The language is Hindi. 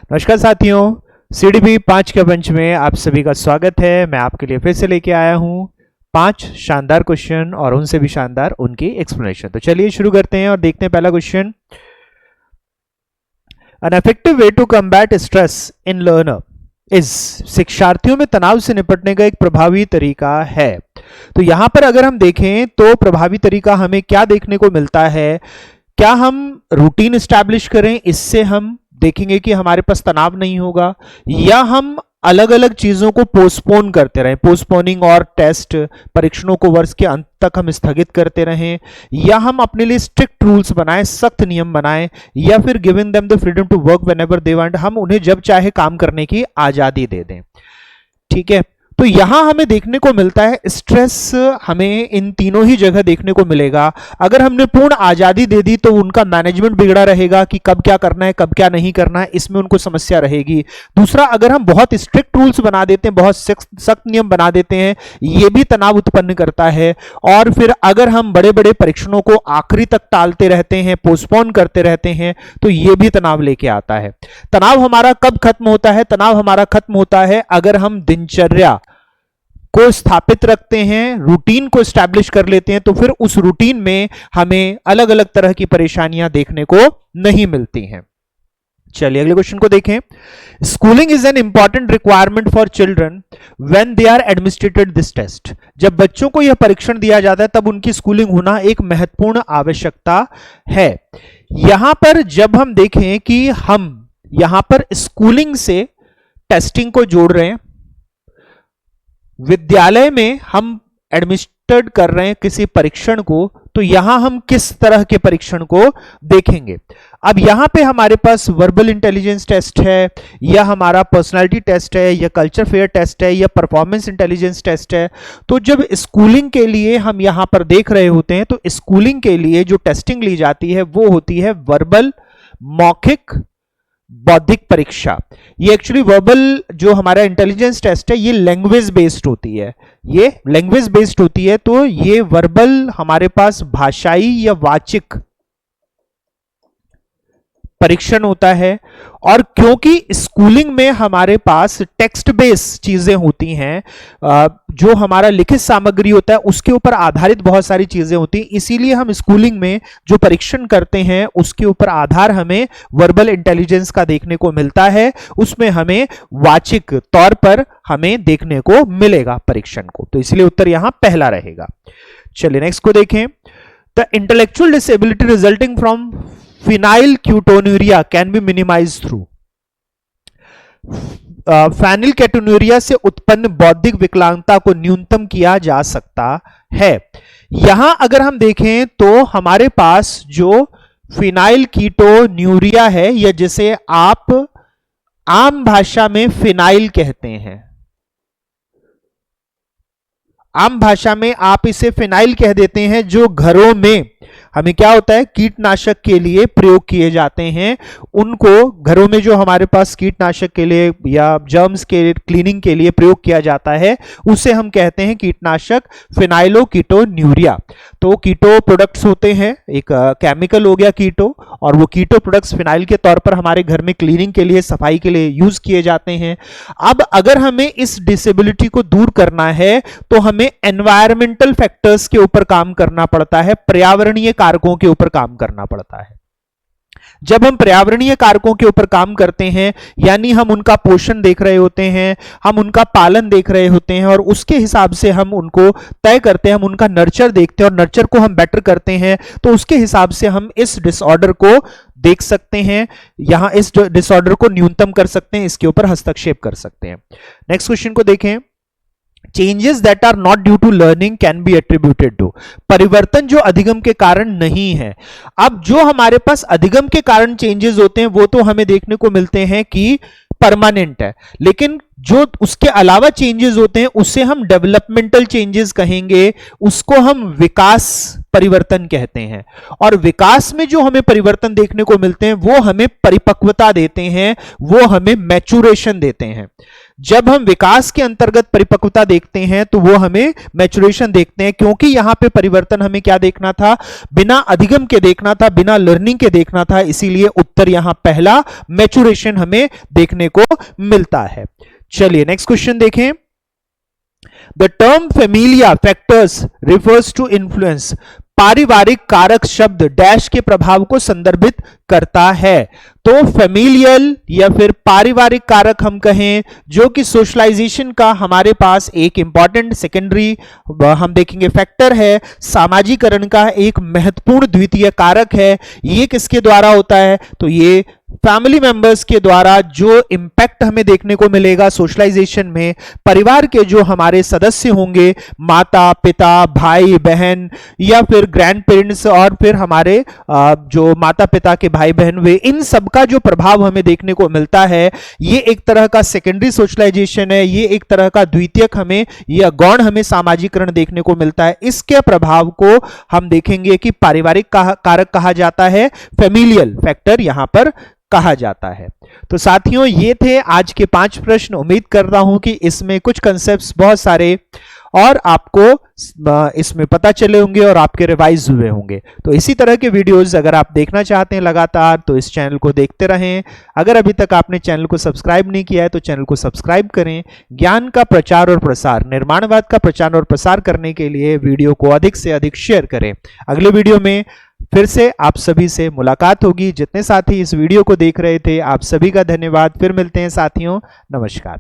नमस्कार साथियों, सीडीपी 5 के मंच में आप सभी का स्वागत है। मैं आपके लिए फिर से लेके आया हूं 5 शानदार क्वेश्चन और उनसे भी शानदार उनकी एक्सप्लेनेशन। तो चलिए शुरू करते हैं और देखते हैं पहला question. An effective way to combat stress in learner is, शिक्षार्थियों में तनाव से निपटने का एक प्रभावी तरीका है। तो यहां पर अगर हम देखें तो प्रभावी तरीका हमें क्या देखने को मिलता है। क्या हम रूटीन एस्टैब्लिश करें, इससे हम देखेंगे कि हमारे पास तनाव नहीं होगा, या हम अलग अलग चीजों को पोस्टपोन करते रहें, पोस्टपोनिंग और टेस्ट परीक्षणों को वर्ष के अंत तक हम स्थगित करते रहें, या हम अपने लिए स्ट्रिक्ट रूल्स बनाएं, सख्त नियम बनाएं, या फिर giving them the freedom to work whenever they want, हम उन्हें जब चाहे काम करने की आजादी दे दें। ठीक है, तो यहां हमें देखने को मिलता है स्ट्रेस हमें इन तीनों ही जगह देखने को मिलेगा। अगर हमने पूर्ण आजादी दे दी तो उनका मैनेजमेंट बिगड़ा रहेगा कि कब क्या करना है कब क्या नहीं करना है, इसमें उनको समस्या रहेगी। दूसरा, अगर हम बहुत स्ट्रिक्ट रूल्स बना देते हैं, बहुत सख्त नियम बना देते हैं, यह भी तनाव उत्पन्न करता है। और फिर अगर हम बड़े बड़े परीक्षणों को आखिरी तक टालते रहते हैं, पोस्टपोन करते रहते हैं, तो यह भी तनाव लेके आता है। तनाव हमारा कब खत्म होता है? तनाव हमारा खत्म होता है अगर हम दिनचर्या को स्थापित रखते हैं, रूटीन को एस्टैब्लिश कर लेते हैं, तो फिर उस रूटीन में हमें अलग अलग तरह की परेशानियां देखने को नहीं मिलती हैं। चलिए अगले क्वेश्चन को देखें। Schooling is an important requirement for children when they are administrated this test. जब बच्चों को यह परीक्षण दिया जाता है तब उनकी स्कूलिंग होना एक महत्वपूर्ण आवश्यकता है। यहां पर जब हम देखें कि हम यहां पर स्कूलिंग से टेस्टिंग को जोड़ रहे हैं, विद्यालय में हम एडमिनिस्ट्रेट कर रहे हैं किसी परीक्षण को, तो यहां हम किस तरह के परीक्षण को देखेंगे। अब यहां पे हमारे पास वर्बल इंटेलिजेंस टेस्ट है, या हमारा पर्सनालिटी टेस्ट है, या कल्चर फेयर टेस्ट है, या परफॉर्मेंस इंटेलिजेंस टेस्ट है। तो जब स्कूलिंग के लिए हम यहां पर देख रहे होते हैं, तो स्कूलिंग के लिए जो टेस्टिंग ली जाती है वो होती है वर्बल, मौखिक, बौद्धिक परीक्षा। ये एक्चुअली वर्बल जो हमारा इंटेलिजेंस टेस्ट है ये लैंग्वेज बेस्ड होती है, ये लैंग्वेज बेस्ड होती है। तो ये वर्बल हमारे पास भाषाई या वाचिक परीक्षण होता है। और क्योंकि स्कूलिंग में हमारे पास टेक्स्ट बेस्ड चीजें होती हैं, जो हमारा लिखित सामग्री होता है उसके ऊपर आधारित बहुत सारी चीजें होती हैं, इसीलिए हम स्कूलिंग में जो परीक्षण करते हैं उसके ऊपर आधार हमें वर्बल इंटेलिजेंस का देखने को मिलता है। उसमें हमें वाचिक तौर पर हमें देखने को मिलेगा परीक्षण को, तो इसलिए उत्तर यहां पहला रहेगा। चलिए नेक्स्ट को देखें। The intellectual disability resulting from phenylketonuria can be minimized through. Phenylketonuria से उत्पन्न बौद्धिक विकलांगता को न्यूनतम किया जा सकता है। यहां अगर हम देखें तो हमारे पास जो फेनिलकेटोन्यूरिया है, या जिसे आप आम भाषा में फिनाइल कहते हैं, आम भाषा में आप इसे फिनाइल कह देते हैं, जो घरों में हमें क्या होता है कीटनाशक के लिए प्रयोग किए जाते हैं, उनको घरों में जो हमारे पास कीटनाशक के लिए या जर्म्स के क्लीनिंग के लिए प्रयोग किया जाता है उसे हम कहते हैं कीटनाशक फेनिलकेटोन्यूरिया। तो कीटो प्रोडक्ट्स होते हैं, एक केमिकल हो गया कीटो, और वो कीटो प्रोडक्ट्स फिनाइल के तौर पर हमारे घर में क्लीनिंग के लिए, सफाई के लिए यूज किए जाते हैं। अब अगर हमें इस डिसेबिलिटी को दूर करना है तो हमें एनवायरमेंटल फैक्टर्स के ऊपर काम करना पड़ता है, पर्यावरणीय कारकों के ऊपर काम करना पड़ता है। जब हम पर्यावरणीय कारकों के ऊपर काम करते हैं, यानी हम उनका पोषण देख रहे होते हैं, हम उनका पालन देख रहे होते हैं, और उसके हिसाब से हम उनको तय करते हैं, हम उनका नर्चर देखते हैं और नर्चर को हम बेटर करते हैं, तो उसके हिसाब से हम इस डिसऑर्डर को देख सकते हैं, यहां इस डिसऑर्डर को न्यूनतम कर सकते हैं, इसके ऊपर हस्तक्षेप कर सकते हैं। नेक्स्ट क्वेश्चन को देखें। Changes that are not due to learning can be attributed to. परिवर्तन जो अधिगम के कारण नहीं है। अब जो हमारे पास अधिगम के कारण चेंजेस होते हैं वो तो हमें देखने को मिलते हैं कि परमानेंट है, लेकिन जो उसके अलावा चेंजेस होते हैं उसे हम डेवलपमेंटल चेंजेस कहेंगे, उसको हम विकास परिवर्तन कहते हैं। और विकास में जो हमें परिवर्तन देखने को मिलते हैं वो हमें परिपक्वता देते हैं, वो हमें मैच्योरेशन देते हैं। जब हम विकास के अंतर्गत परिपक्वता देखते हैं तो वो हमें मैच्योरेशन देखते हैं, क्योंकि यहां पे परिवर्तन हमें क्या देखना था, बिना अधिगम के देखना था, बिना लर्निंग के देखना था, इसीलिए उत्तर यहां पहला मैच्योरेशन हमें देखने को मिलता है। चलिए नेक्स्ट क्वेश्चन देखें। The term familial factors refers to influence. पारिवारिक कारक शब्द डैश के प्रभाव को संदर्भित करता है। तो फेमिलियल या फिर पारिवारिक कारक हम कहें, जो कि सोशलाइजेशन का हमारे पास एक इंपॉर्टेंट सेकेंडरी हम देखेंगे फैक्टर है, सामाजिकरण का एक महत्वपूर्ण द्वितीय कारक है। ये किसके द्वारा होता है, तो ये फैमिली मेंबर्स के द्वारा जो इंपैक्ट हमें देखने को मिलेगा सोशलाइजेशन में, परिवार के जो हमारे सदस्य होंगे, माता पिता, भाई बहन या फिर ग्रैंड पेरेंट्स और फिर हमारे जो माता पिता के भाई बहन वे, इन सब का जो प्रभाव हमें देखने को मिलता है, ये एक तरह का सेकेंडरी सोशलाइजेशन है, ये एक तरह का द्वितीयक हमें या गौण हमें सामाजिकरण देखने को मिलता है। इसके प्रभाव को हम देखेंगे कि पारिवारिक कारक कहा जाता है, फेमिलियल फैक्टर यहां पर कहा जाता है। तो साथियों ये थे आज के 5 प्रश्न। उम्मीद कर रहा हूं कि इसमें कुछ कंसेप्ट्स बहुत सारे और आपको इसमें पता चले होंगे और आपके रिवाइज हुए होंगे। तो इसी तरह के वीडियोस अगर आप देखना चाहते हैं लगातार तो इस चैनल को देखते रहें। अगर अभी तक आपने चैनल को सब्सक्राइब नहीं किया है तो चैनल को सब्सक्राइब करें। ज्ञान का प्रचार और प्रसार, निर्माणवाद का प्रचार और प्रसार करने के लिए वीडियो को अधिक से अधिक शेयर करें। अगले वीडियो में फिर से आप सभी से मुलाकात होगी। जितने साथी इस वीडियो को देख रहे थे आप सभी का धन्यवाद। फिर मिलते हैं साथियों, नमस्कार।